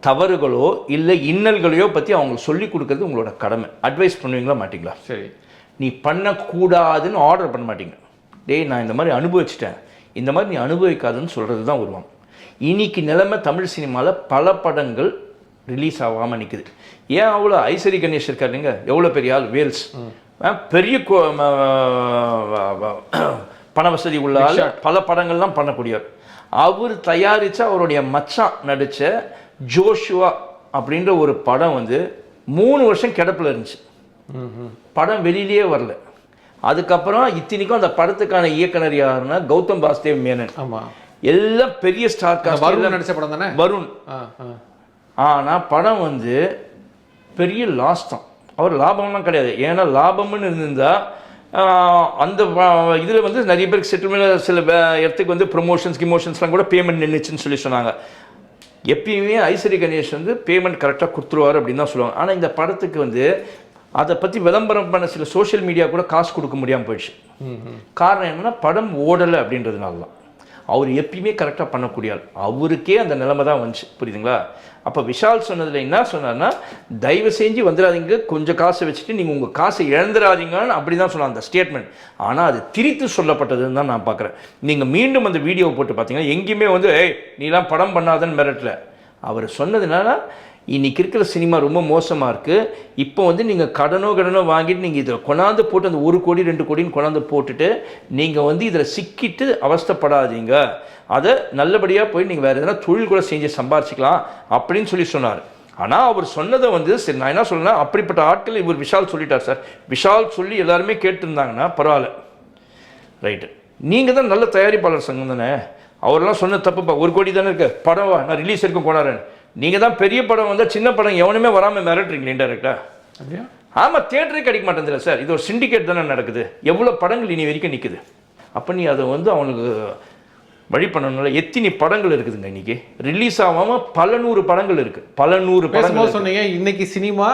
தவறுகளோ இல்லை இன்னல்களையோ பற்றி அவங்களுக்கு சொல்லிக் கொடுக்கறது உங்களோட கடமை. அட்வைஸ் பண்ணுவீங்களா மாட்டிங்களா? சரி, நீ பண்ணக்கூடாதுன்னு ஆர்டர் பண்ண மாட்டீங்க. டேய் நான் இந்த மாதிரி அனுபவிச்சிட்டேன், இந்த மாதிரி நீ அனுபவிக்காதுன்னு சொல்கிறது தான் வருவாங்க. இன்னைக்கு நிலைமை தமிழ் சினிமாவில் பல படங்கள் ரிலீஸ் ஆகாமல் நிற்குது. ஏன் அவ்வளோ ஐஸ்வரி கணேஷ் இருக்காருங்க, எவ்வளோ பெரிய ஆள், வேல்ஸ் பெரிய பண வசதி உள்ள ஆள், பல படங்கள்லாம் பண்ணக்கூடியவர். அவர் தயாரித்த அவருடைய மச்சான் நடித்த ஜோஷுவா அப்படின்ற ஒரு படம் வந்து 3 வருஷம் கிடப்பில் இருந்துச்சு. படம் வெளியிலேயே வரல. அதுக்கப்புறம் இத்தனைக்கும் அந்த படத்துக்கான இயக்குனர் யாருன்னா கௌதம் வாசுதேவ் மேனன். ஆமாம், எல்லாம் பெரிய ஸ்டார் காஸ்ட் நடிச்ச படம் தானே வருண். ஆனால் படம் வந்து பெரிய லாஸ் தான். அவர் லாபம்லாம் கிடையாது. ஏன்னா லாபம்னு இருந்தால் அந்த இதில் வந்து நிறைய பேருக்கு செட்டில்மெண்ட், சில இடத்துக்கு வந்து ப்ரொமோஷன்ஸ் கிமோஷன்ஸ்லாம் கூட பேமெண்ட் நின்றுச்சுன்னு சொல்லி சொன்னாங்க. எப்பயுமே ஐஸ்வரி கணேஷ் வந்து பேமெண்ட் கரெக்டாக கொடுத்துருவார் அப்படின்னு தான் சொல்லுவாங்க. ஆனால் இந்த படத்துக்கு வந்து அதை பற்றி விளம்பரம் பண்ண சில சோஷியல் மீடியா கூட காசு கொடுக்க முடியாமல் போயிடுச்சு. காரணம் என்னென்னா படம் ஓடலை அப்படின்றதுனால தான். அவர் எப்பயுமே கரெக்டாக பண்ணக்கூடிய ஆள், அவருக்கே அந்த நிலைமை தான் வந்துச்சு. புரியுதுங்களா? அப்போ விஷால் சொன்னதில் என்ன சொன்னார்னா, தயவு செஞ்சு வந்துடாதீங்க, கொஞ்சம் காசை வச்சுட்டு நீங்கள் உங்கள் காசை இழந்துடாதீங்கன்னு அப்படி தான் சொன்னார் அந்த ஸ்டேட்மெண்ட். ஆனால் அது திரித்து சொல்லப்பட்டதுன்னு தான் நான் பார்க்குறேன். நீங்கள் மீண்டும் அந்த வீடியோவை போட்டு பார்த்தீங்கன்னா எங்கேயுமே வந்து நீலாம் படம் பண்ணாதன்னு மிரட்டல. அவர் சொன்னதுனால இன்றைக்கி இருக்கிற சினிமா ரொம்ப மோசமாக இருக்குது. இப்போ வந்து நீங்கள் கடனோ வாங்கிட்டு நீங்கள் இதில் கொண்டாந்து போட்டு அந்த 1 கோடி 2 கோடின்னு கொண்டாந்து போட்டுட்டு நீங்கள் வந்து இதில் சிக்கிட்டு அவஸ்தைப்படாதீங்க, அதை நல்லபடியாக போய் நீங்கள் வேறு எதனா தொழில் கூட செஞ்சு சம்பாரிச்சிக்கலாம் அப்படின்னு சொல்லி சொன்னார். ஆனால் அவர் சொன்னதை வந்து சரி நான் என்ன சொல்லுன்னா, அப்படிப்பட்ட ஆட்கள் இவர் விஷால் சொல்லிட்டார் சார். விஷால் சொல்லி எல்லாருமே கேட்டுருந்தாங்கன்னா பரவாயில்ல, ரைட்டு. நீங்கள் தான் நல்ல தயாரிப்பாளர் சங்கம் தானே, அவரெல்லாம் சொன்ன தப்புப்பா. 1 கோடி தானே இருக்கு படம், நான் ரிலீஸ் இருக்கும் கொண்டாடுறேன். நீங்கள் தான் பெரிய படம் வந்தால் சின்ன படம் எவனுமே வராமல் மிரட்டுறீங்களே இன்டெரக்டாக. அப்படியா? ஆமாம், தியேட்டரே கிடைக்க மாட்டேங்குதுல்ல சார். இது ஒரு சிண்டிகேட் தானே நடக்குது. எவ்வளோ படங்கள் இனி வரைக்கும் நிற்குது. அப்போ நீ அதை வந்து அவனுக்கு வழி பண்ணணும்ல. எத்தனை படங்கள் இருக்குதுங்க இன்றைக்கி ரிலீஸ் ஆகாமல், பல 100 படங்கள் இருக்குது. பல 100 படங்கள் சொன்னீங்க. இன்னைக்கு சினிமா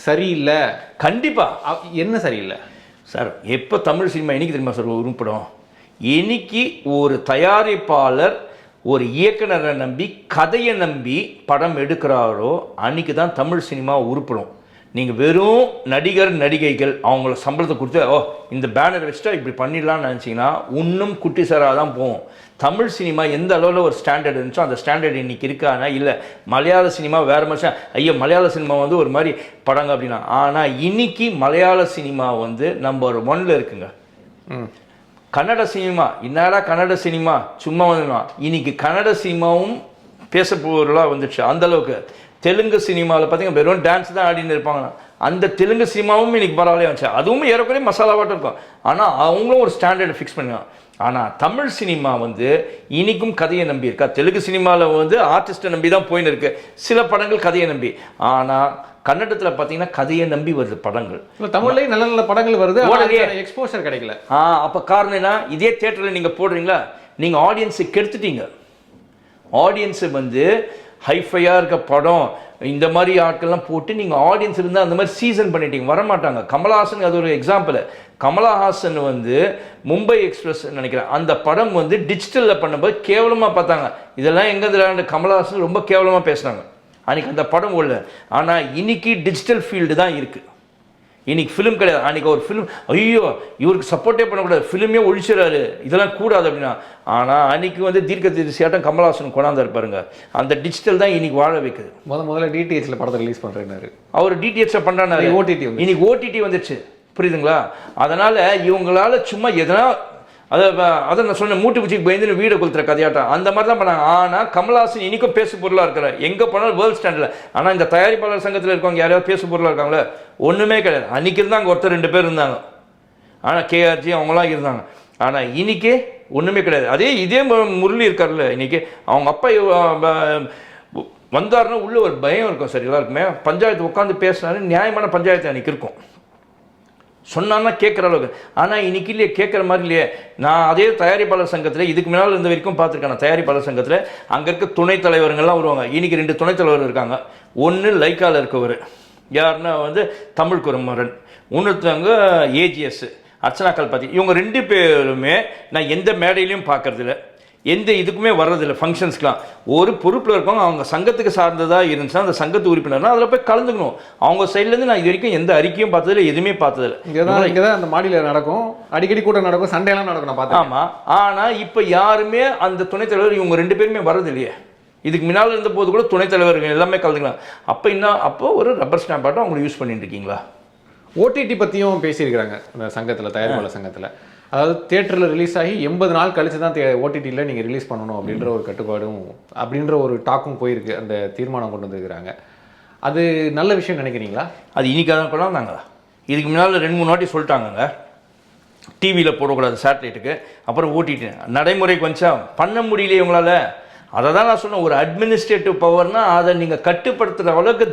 சரியில்லை. கண்டிப்பாக. என்ன சரியில்லை சார்? எப்போ தமிழ் சினிமா இன்னைக்கு தெரியுமா சார் உருப்படும்? இன்னைக்கு ஒரு தயாரிப்பாளர் ஒரு இயக்குனரை நம்பி கதையை நம்பி படம் எடுக்கிறாரோ அன்றைக்கி தான் தமிழ் சினிமா உருப்படும். நீங்கள் வெறும் நடிகர் நடிகைகள் அவங்கள சம்பளத்தை கொடுத்து இந்த பேனர் வச்சுட்டா இப்படி பண்ணிடலாம்னு நினச்சிங்கன்னா இன்னும் குட்டி சாராக தான் போகும். தமிழ் சினிமா எந்த அளவில் ஒரு ஸ்டாண்டர்ட் இருந்துச்சோ அந்த ஸ்டாண்டர்ட் இன்றைக்கி இருக்கானா? இல்லை. மலையாள சினிமா வேறு மாதிரி, ஐயோ மலையாள சினிமா வந்து ஒரு மாதிரி படங்க அப்படின்னா. ஆனால் இன்னைக்கு மலையாள சினிமா வந்து நம்பர் 1ல் இருக்குங்க. கன்னட சினிமா என்னடா கன்னட சினிமா சும்மா வந்துடலாம். இன்னைக்கு கன்னட சினிமாவும் பேச பொருளாக வந்துடுச்சு அந்தளவுக்கு. தெலுங்கு சினிமாவில் பார்த்தீங்கன்னா வெறும் டான்ஸ் தான் ஆடின்னு இருப்பாங்க. அந்த தெலுங்கு சினிமாவும் இன்னைக்கு பரவாயில்லையே வந்துச்சு. அதுவும் ஏறக்குறைய மசாலாவாட்டம் இருக்கும். ஆனால் அவங்களும் ஒரு ஸ்டாண்டர்டை ஃபிக்ஸ் பண்ணுவாங்க. ஆனால் தமிழ் சினிமா வந்து இன்றைக்கும் கதையை நம்பி இருக்கா? தெலுங்கு சினிமாவில் வந்து ஆர்டிஸ்ட்டை நம்பி தான் போயின்னு இருக்கு. சில படங்கள் கதையை நம்பி. ஆனால் கன்னடத்தில் பார்த்தீங்கன்னா கதையை நம்பி வருது படங்கள். தமிழ்லேயும் நல்ல நல்ல படங்கள் வருது, எக்ஸ்போஷர் கிடைக்கல. அப்போ காரணம் என்ன? இதே தியேட்டரில் நீங்கள் போடுறீங்களா, நீங்கள் ஆடியன்ஸை கெடுத்துட்டீங்க. ஆடியன்ஸை வந்து ஹைஃபையாக இருக்க படம் இந்த மாதிரி ஆட்கள்லாம் போட்டு நீங்கள் ஆடியன்ஸ் இருந்தால் அந்த மாதிரி சீசன் பண்ணிட்டீங்க, வரமாட்டாங்க. கமலஹாசன் அது ஒரு எக்ஸாம்பிள். கமலஹாசன் வந்து மும்பை எக்ஸ்பிரஸ் நினைக்கிறேன், அந்த படம் வந்து டிஜிட்டலில் பண்ணும்போது கேவலமாக பார்த்தாங்க. இதெல்லாம் எங்கே கமலஹாசன் ரொம்ப கேவலமாக பேசுனாங்க. அன்றைக்கி அந்த படம் ஓடல. ஆனால் இன்னைக்கு டிஜிட்டல் ஃபீல்டு தான் இருக்குது. இன்னைக்கு ஃபிலிம் கிடையாது. அன்றைக்கி ஒரு ஃபிலிம் ஐயோ இவருக்கு சப்போர்ட்டே பண்ணக்கூடாது, ஃபிலிமே ஒழிச்சிடறாரு, இதெல்லாம் கூடாது அப்படின்னா. ஆனால் அன்றைக்கி வந்து தீர்க்கதரிசியாட்டம் கமல்ஹாசன் கொண்டாந்து இருப்பாருங்க. அந்த டிஜிட்டல் தான் இன்னைக்கு வாழ வைக்குது. முதல்ல டிடிஹெச்ல படத்தை ரிலீஸ் பண்ணுறேன்னாரு, அவர் டிடிஹெச்ல பண்ணுறாரு, ஓடிடி இன்னைக்கு ஓடிடி வந்துச்சு, புரியுதுங்களா? அதனால் இவங்களால சும்மா எதனா அதை நான் சொன்னேன், மூட்டு பூச்சிக்கு பயந்துன்னு வீடை கொளுத்துற கதையாட்டம் அந்த மாதிரி தான் பண்ணாங்க. ஆனால் கமல்ஹாசன் இன்றைக்கும் பேசு பொருளாக இருக்கிறார், எங்கே போனாலும் வேர்ல்ட் ஸ்டாண்டில். ஆனால் இந்த தயாரிப்பாளர் சங்கத்தில் இருக்கவங்க யாராவது பேசு பொருளாக இருக்காங்களே? ஒன்றுமே கிடையாது. அன்றைக்கி இருந்தாங்க ஒருத்தர் 2 பேர் இருந்தாங்க, ஆனால் கேஆர்ஜி அவங்களாம் இருந்தாங்க. ஆனால் இன்றைக்கி ஒன்றுமே கிடையாது. இதே முரளி இருக்கார்ல, இன்றைக்கி அவங்க அப்பா வந்தாருன்னா உள்ளே ஒரு பயம் இருக்கும். சரி எல்லாருக்குமே பஞ்சாயத்து உட்காந்து பேசினாரு, நியாயமான பஞ்சாயத்து அன்றைக்கி இருக்கும், சொன்னான்னா கேட்குற அளவுக்கு. ஆனால் இன்னைக்கு இல்லையே, கேட்குற மாதிரி இல்லையே. நான் அதே தயாரிப்பாளர் சங்கத்தில் இதுக்கு முன்னால் இருந்த வரைக்கும் பார்த்துருக்கேன். நான் தயாரிப்பாளர் சங்கத்தில் அங்கே இருக்க துணைத் தலைவர்கள்லாம் வருவாங்க. இன்றைக்கி 2 துணைத் தலைவர் இருக்காங்க. ஒன்று லைக்காவில் இருக்கவர் யாருன்னா வந்து தமிழ் குரமரன், இன்னொருத்தவங்க ஏஜிஎஸ் அர்ச்சனா கல்பாத்தி. இவங்க 2 பேருமே நான் எந்த மேடையிலையும் பார்க்கறதில்ல, எந்த இதுக்குமே வர்றதில்லை, ஃபங்க்ஷன்ஸ்க்கெலாம். ஒரு பொறுப்பில் இருக்கவங்க அவங்க சங்கத்துக்கு சார்ந்ததாக இருந்துச்சுன்னா அந்த சங்கத்து உறுப்பினர்னா அதில் போய் கலந்துக்கணும். அவங்க சைட்லேருந்து நான் இது வரைக்கும் எந்த அறிக்கையும் பார்த்ததில்ல, எதுவுமே பார்த்ததில்ல. இங்கே தான் அந்த மாடியில் நடக்கும், அடிக்கடி கூட நடக்கும், சண்டையெல்லாம் நடக்கும், நான் பார்த்தேன். ஆமாம். ஆனால் இப்போ யாருமே அந்த துணைத் தலைவர் இவங்க 2 பேருமே வர்றதில்லையே. இதுக்கு முன்னால் இருந்த போது கூட துணைத் தலைவர்கள் எல்லாமே கலந்துக்கலாம். அப்போ ஒரு ரப்பர் ஸ்டாம்ப் ஆட்டம் அவங்களை யூஸ் பண்ணிட்டு இருக்கீங்களா? ஓடிடி பற்றியும் பேசியிருக்கிறாங்க அந்த சங்கத்தில், தயாரிப்பாளர் சங்கத்தில். அதாவது தியேட்டரில் ரிலீஸ் ஆகி 80 நாள் கழிச்சு தான் ஓடிடியில் நீங்கள் ரிலீஸ் பண்ணணும் அப்படின்ற ஒரு கட்டுப்பாடும் அப்படின்ற ஒரு டாக்கும் போயிருக்கு. அந்த தீர்மானம் கொண்டு வந்துருக்கிறாங்க. அது நல்ல விஷயம் நினைக்கிறீங்களா? அது இன்னைக்கு தான் கொண்டாந்தாங்க. இதுக்கு முன்னால் 2-3 வாட்டி சொல்லிட்டாங்கங்க, டிவியில் போடக்கூடாது சேட்டலைட்டுக்கு, அப்புறம் ஓடிடி நடைமுறைக்கு வந்துச்சா பண்ண முடியல இவங்களால. அதை தான் நான் சொன்னேன், ஒரு அட்மினிஸ்ட்ரேட்டிவ் பவர்னால் அதை நீங்கள் கட்டுப்படுத்துகிற அளவுக்கு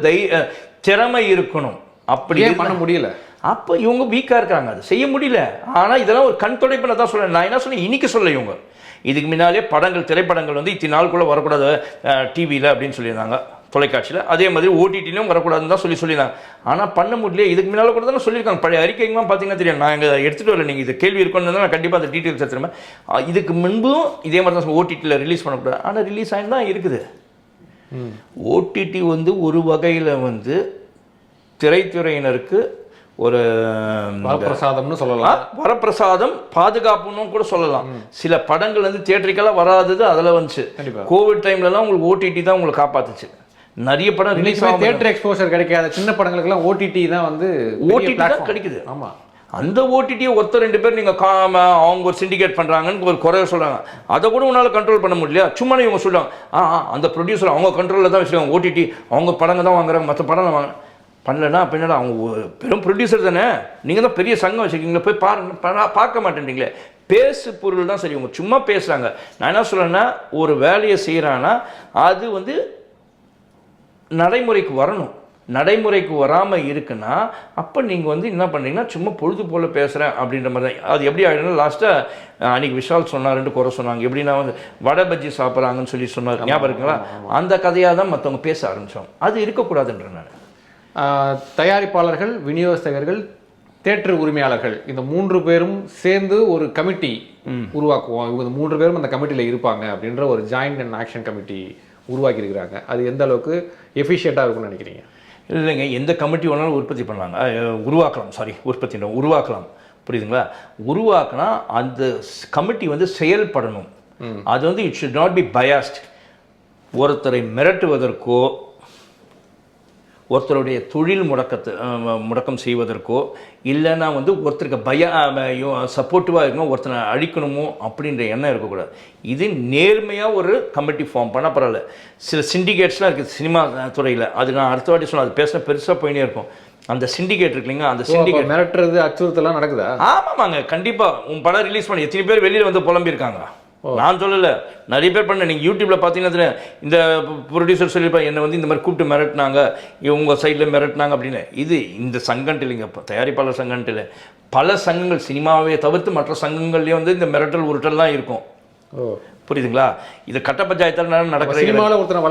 திறமை இருக்கணும். அப்படியே பண்ண முடியல. அப்போ இவங்க வீக்காக இருக்காங்க, அது செய்ய முடியல. ஆனால் இதெல்லாம் ஒரு கண் துடைப்புன்னு தான் சொல்கிறேன். நான் என்ன சொன்னேன், இன்றைக்கி சொல்ல இவங்க இதுக்கு முன்னாலே திரைப்படங்கள் வந்து இத்தனை நாளுக்குள்ளே வரக்கூடாது டிவியில் அப்படின்னு சொல்லியிருந்தாங்க, தொலைக்காட்சியில். அதே மாதிரி ஓடிடிலையும் வரக்கூடாதுன்னு தான் சொல்லியிருந்தாங்க. ஆனால் பண்ண முடியல. இதுக்கு முன்னால் கூட தான் சொல்லியிருக்காங்க. பழைய அறிக்கைங்கெல்லாம் பார்த்தீங்கன்னா தெரியும். நான் இங்கே எடுத்துகிட்டு வரல, நீங்கள் இது கேள்வி இருக்கணும்னு நான் கண்டிப்பாக அந்த டீட்டெயில்ஸ் எடுத்துருவேன். இதுக்கு முன்பும் இதே மாதிரி தான் ஓடிடியில் ரிலீஸ் பண்ணக்கூடாது. ஆனால் ரிலீஸ் ஆகி தான் இருக்குது. ஓடிடி வந்து ஒரு வகையில் வந்து திரைத்துறையினருக்கு ஒரு வரப்பிரசாதம்னு சொல்லலாம், வரப்பிரசாதம், பாதுகாப்புன்னு கூட சொல்லலாம். சில படங்கள் வந்து தியேட்டருக்கெல்லாம் வராதது அதில் வந்துச்சு. கோவிட் டைம்லலாம் உங்களுக்கு ஓடிடி தான் உங்களுக்கு காப்பாத்துச்சு. நிறைய படம் ரிலீஸ் ஆகும், தியேட்டர் எக்ஸ்போஷர் கிடைக்காத சின்ன படங்களுக்கெல்லாம் ஓடிடி தான் வந்து ஓடிடி தான் கிடைக்குது. ஆமாம். அந்த ஓடிடியை 2 பேர் நீங்கள் அவங்க ஒரு சிண்டிகேட் பண்ணுறாங்கன்னு ஒரு குறைய சொல்கிறாங்க. அதை கூட உன்னால் கண்ட்ரோல் பண்ண முடியல. சும்மா இவங்க சொல்கிறாங்க அந்த ப்ரொடியூசர் அவங்க கண்ட்ரோலில் தான் வச்சுருக்காங்க, ஓடிடி அவங்க படங்க தான் வாங்குறாங்க, மற்ற படம் வாங்க பண்ணலன்னா அப்போ என்னடா அவங்க பெரும் ப்ரொடியூசர் தானே, நீங்கள் தான் பெரிய சங்கம் வச்சுருக்கீங்களா, போய் பார்க்க மாட்டேன்றீங்களே. பேசு பொருள் தான் சரி, இவங்க சும்மா பேசுகிறாங்க. நான் என்ன சொல்கிறேன்னா, ஒரு வேலையை செய்கிறான்னா அது வந்து நடைமுறைக்கு வரணும். நடைமுறைக்கு வராமல் இருக்குன்னா அப்போ நீங்கள் வந்து என்ன பண்ணுறீங்கன்னா சும்மா பொழுது போல் பேசுகிறேன் அப்படின்ற மாதிரி தான். அது எப்படி ஆகிடும்னா, லாஸ்ட்டாக அன்றைக்கி விஷால் சொன்னாருன்ட்டு குறை சொன்னாங்க. எப்படின்னா வந்து வடை பஜ்ஜி சாப்பிட்றாங்கன்னு சொன்னார், ஞாபகம் இருக்குங்களா? அந்த கதையாக தான் மற்றவங்க பேச ஆரம்பித்தோம். அது இருக்கக்கூடாதுன்ற நான். தயாரிப்பாளர்கள், விநியோகஸ்தகர்கள், தியேட்டர் உரிமையாளர்கள், இந்த 3 பேரும் சேர்ந்து ஒரு கமிட்டி உருவாக்குவோம், இவங்க 3 பேரும் அந்த கமிட்டியில் இருப்பாங்க அப்படின்ற ஒரு ஜாயிண்ட் அண்ட் ஆக்ஷன் கமிட்டி உருவாக்கி இருக்கிறாங்க. அது எந்த அளவுக்கு எஃபிஷியண்ட்டாக இருக்கும்னு நினைக்கிறீங்க? இல்லைங்க, எந்த கமிட்டி வேணாலும் உற்பத்தி பண்ணலாங்க, உருவாக்கலாம், புரியுதுங்களா? உருவாக்கினா அந்த கமிட்டி வந்து செயல்படணும். அது வந்து it should not be biased. ஒருத்தரை மிரட்டுவதற்கோ ஒருத்தருடைய தொழில் முடக்கம் செய்வதற்கோ இல்லைன்னா வந்து ஒருத்தருக்கு சப்போர்ட்டிவாக இருக்கணும், ஒருத்தனை அழிக்கணுமோ அப்படின்ற எண்ணம் இருக்கக்கூடாது. இது நேர்மையாக ஒரு கமிட்டி ஃபார்ம் பண்ண பரவாயில்ல. சில சிண்டிகேட்ஸ்லாம் இருக்குது சினிமா துறையில், அது நான் அடுத்த வாட்டி சொன்னேன், அது பேச பெருசாக போயினே இருக்கும். அந்த சிண்டிகேட் இருக்கு இல்லைங்க, அந்த சிண்டிகேட் மிரட்டுறது, அச்சுறுத்தலாம் நடக்குதா? ஆமாம்மாங்க, கண்டிப்பாக. உன் படம் ரிலீஸ் பண்ணி எத்தனை பேர் வெளியில் வந்து புலம்பியிருக்காங்க. நான் சொல்லலை, நிறைய பேர் பண்ண. நீங்கள் யூடியூப்பில் பார்த்தீங்கன்னா இந்த ப்ரொடியூசர் சொல்லியிருப்பாங்க, என்னை வந்து இந்த மாதிரி கூப்பிட்டு மிரட்டினாங்க, இவங்க சைடில் மிரட்டினாங்க அப்படின்னு. இது இந்த சங்கன்ட்டு இல்லைங்க, தயாரிப்பாளர் சங்கன்ட்டு இல்லை, பல சங்கங்கள் சினிமாவே தவிர்த்து மற்ற சங்கங்கள்லேயே வந்து இந்த மிரட்டல் உருட்டல் தான் இருக்கும். புரியுதுங்களா? இது கட்ட பஞ்சாயத்தில் நடக்கிற சினிமாவில் ஒருத்தனை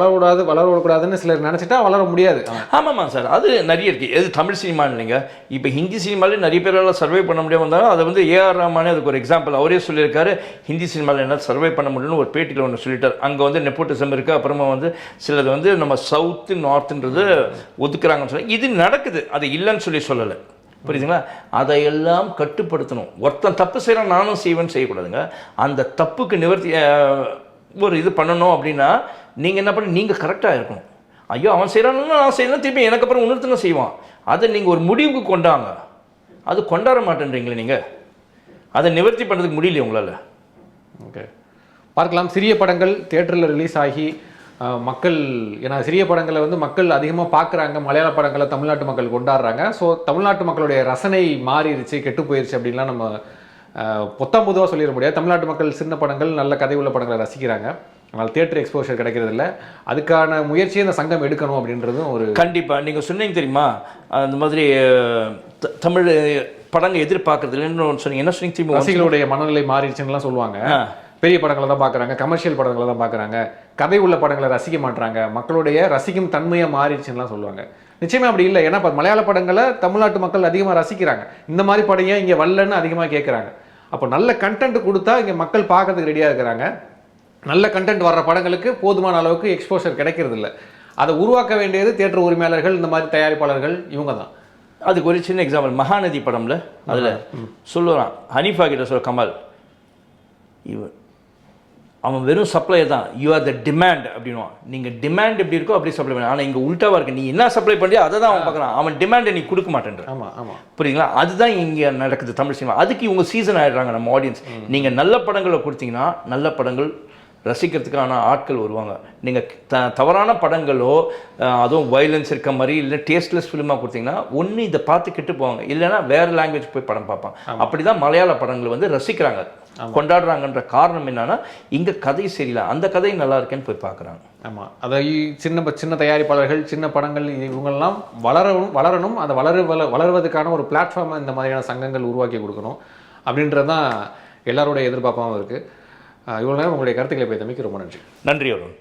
வளரக்கூடாதுன்னு சிலர் நினச்சிட்டா வளர முடியாது. ஆமாம்மா சார், அது நிறைய இருக்குது. எது தமிழ் சினிமா இல்லைங்க, இப்போ ஹிந்தி சினிமாலே நிறைய பேரால் சர்வை பண்ண முடியாமல் இருந்தாலும் அதை வந்து ஏஆர் ரஹ்மானே அதுக்கு ஒரு எக்ஸாம்பிள். அவரே சொல்லியிருக்காரு, ஹிந்தி சினிமாவில் என்ன சர்வை பண்ண முடியும்னு ஒரு பேட்டியில் ஒன்று சொல்லிட்டார். அங்கே வந்து நெப்போட்டிசம் இருக்குது, அப்புறமா வந்து சிலது வந்து நம்ம சவுத்து நார்த்துன்றது ஒதுக்குறாங்கன்னு சொல்லி இது நடக்குது, அது இல்லைன்னு சொல்லலை. புரியுதுங்களா? அதையெல்லாம் கட்டுப்படுத்தணும். ஒருத்தன் தப்பு செய்கிறான், நானும் செய்வேன்னு செய்யக்கூடாதுங்க. அந்த தப்புக்கு நிவர்த்தி ஒரு இது பண்ணணும் அப்படின்னா நீங்கள் என்ன பண்ணி நீங்கள் கரெக்டாக இருக்கணும். ஐயோ அவன் செய்கிறான்னு நான் செய்யணும், திருப்பி எனக்கு அப்புறம் இன்னொருத்தனை செய்வான். அதை நீங்கள் ஒரு முடிவுக்கு கொண்டாங்க, அது கொண்டாட மாட்டேன்றீங்களே நீங்கள், அதை நிவர்த்தி பண்ணுறதுக்கு முடியலையே உங்களால். ஓகே, பார்க்கலாம். சிறிய படங்கள் தியேட்டரில் ரிலீஸ் ஆகி மக்கள், ஏன்னா சிறிய படங்களை வந்து மக்கள் அதிகமாக பார்க்குறாங்க, மலையாள படங்களை தமிழ்நாட்டு மக்கள் கொண்டாடுறாங்க. ஸோ தமிழ்நாட்டு மக்களுடைய ரசனை மாறிடுச்சு, கெட்டு போயிடுச்சு அப்படின்லாம் நம்ம பொத்தாம்புதுவாக சொல்லிட முடியாது. தமிழ்நாட்டு மக்கள் சின்ன படங்கள், நல்ல கதை உள்ள படங்களை ரசிக்கிறாங்க. அதனால் தியேட்டர் எக்ஸ்போஷர் கிடைக்கிறது இல்லை. அதுக்கான முயற்சியை இந்த சங்கம் எடுக்கணும் அப்படின்றதும் ஒரு கண்டிப்பாக. நீங்கள் சொன்னீங்க தெரியுமா, அந்த மாதிரி தமிழ் படங்கள் எதிர்பார்க்கறது இல்லைன்னு சொன்னீங்க. என்ன சொன்னீங்க? ரசிகர்களுடைய மனநிலை மாறிடுச்சுன்னுலாம் சொல்லுவாங்க. பெரிய படங்களை தான் பார்க்குறாங்க, கமர்ஷியல் படங்களை தான் பார்க்குறாங்க, கதை உள்ள படங்களை ரசிக்க மாட்டாங்க, மக்களுடைய ரசிக்கும் தன்மையை மாறிடுச்சுன்னுலாம் சொல்லுவாங்க. நிச்சயமாக அப்படி இல்லை. ஏன்னா இப்போ மலையாள படங்களை தமிழ்நாட்டு மக்கள் அதிகமாக ரசிக்கிறாங்க. இந்த மாதிரி படம் ஏன் இங்கே வரலன்னு அதிகமாக கேட்குறாங்க. அப்போ நல்ல கண்டென்ட் கொடுத்தா இங்கே மக்கள் பார்க்கறதுக்கு ரெடியாக இருக்கிறாங்க. நல்ல கண்டென்ட் வர்ற படங்களுக்கு போதுமான அளவுக்கு எக்ஸ்போஷர் கிடைக்கிறது இல்லை. அதை உருவாக்க வேண்டியது தியேட்டர் உரிமையாளர்கள், இந்த மாதிரி தயாரிப்பாளர்கள், இவங்க தான். அதுக்கு ஒரு சின்ன எக்ஸாம்பிள், மகாநதி படம்ல அதில் சொல்லுவான் ஹனீஃபா கிட்ட சொல்ல, கமல் அவன் வெறும் சப்ளை தான், யூ ஆர் த டிமாண்ட் அப்படின்வான். நீங்கள் டிமாண்ட் எப்படி இருக்கோ அப்படி சப்ளை பண்ண. ஆனால் இங்கே உல்ட்டாவாக இருக்கு, நீ என்ன சப்ளை பண்ணுறியோ அதை தான் அவன் பார்க்குறான். அவன் டிமாண்டை நீ கொடுக்க மாட்டேன்ற. ஆமாம் ஆமாம், புரியுங்களா? அதுதான் இங்கே நடக்குது தமிழ் சினிமா. அதுக்கு இவங்க சீசன் ஆகிடுறாங்க நம்ம ஆடியன்ஸ். நீங்கள் நல்ல படங்களை கொடுத்தீங்கன்னா நல்ல படங்கள் ரசிக்கிறதுக்கான ஆட்கள் வருவாங்க. நீங்கள் தவறான படங்களோ அதுவும் வயலன்ஸ் இருக்க மாதிரி இல்லை டேஸ்ட்லெஸ் ஃபிலிமாக கொடுத்தீங்கன்னா ஒன்று இதை பார்த்து கெட்டு போவாங்க, இல்லைன்னா வேறு லாங்குவேஜ் போய் படம் பார்ப்பாங்க. அப்படி தான் மலையாள படங்கள் வந்து ரசிக்கிறாங்க, கொண்டாடுறாங்கன்ற காரணம் என்னன்னா இங்கே கதை சரியில்லை, அந்த கதை நல்லா இருக்கேன்னு போய் பார்க்குறாங்க. ஆமாம், அதை சின்ன தயாரிப்பாளர்கள், சின்ன படங்கள், இவங்கெல்லாம் வளரணும். அதை வளர்வதற்கான ஒரு பிளாட்ஃபார்மை இந்த மாதிரியான சங்கங்கள் உருவாக்கி கொடுக்கணும் அப்படின்றது தான் எல்லாருடைய எதிர்பார்ப்பாகவும் இருக்குது. இவ்வளோ நேரம் உங்களுடைய கருத்துக்களை போய் தமிக்கு ரொம்ப நன்றி. நன்றி அருண்.